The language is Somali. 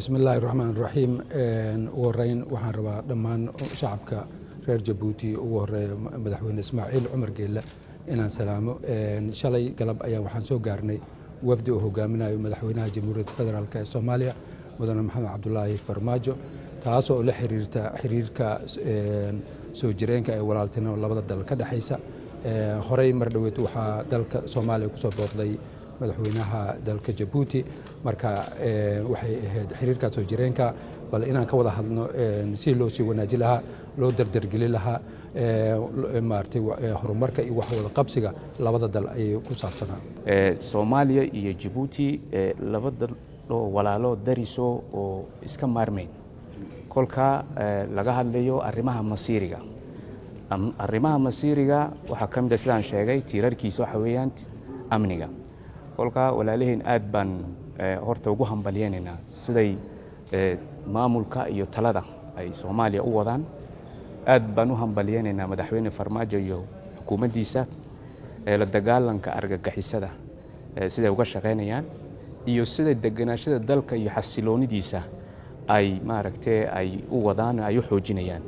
بسم الله الرحمن الرحيم وهرين waxaan rabaa dhammaan shacabka reer Jabuuti ugu horeeyo madaxweyne Ismaaciil Cumar Geelle inaan salaamo shalay galab ayaa waxaan soo gaarnay wafdi oo hogaaminayo madaxweynaha Jamhuuriyadda Federaalka ee Soomaaliya mudane Maxamed Cabdullaahi Farmaajo taas oo la xiriirka soo jireenka ee walaaltinimo labada dal ka dhaxaysa horey mar dhaweed waxaa dalka Soomaaliya ku soo booqday madaxweynaha dalka Jabuuti marka waxay ahayd xiriirka soo jireenka bal inaan ka wada hadno si loo sii wanaajin lahaa loo dardargelin lahaa maartay horumarka iyo wax wada qabsiga labada dal ay ku saabsanaa Soomaaliya iyo Jabuuti labada dal walaalo dariso oo iska maarmeen kolka laga hadlayo arrimaha masiiriga waxa kamid ah sidaan sheegay tiirarkiisa waxa weeyaan amniga kolka walaalaheen aad baan horta ugu hambalyeynaa siday maamulka iyo talada ay Soomaaliya u wadaan aad baan u hambalyeynaa madaxweyne Farmaajo iyo xukuumaddiisa la dagaalanka argagixisada sida uga shaqeynayaan iyo sida deganaashada dalka iyo xasiloonidiisa ay maaragtay ay u wadaan ay u xoojinayaan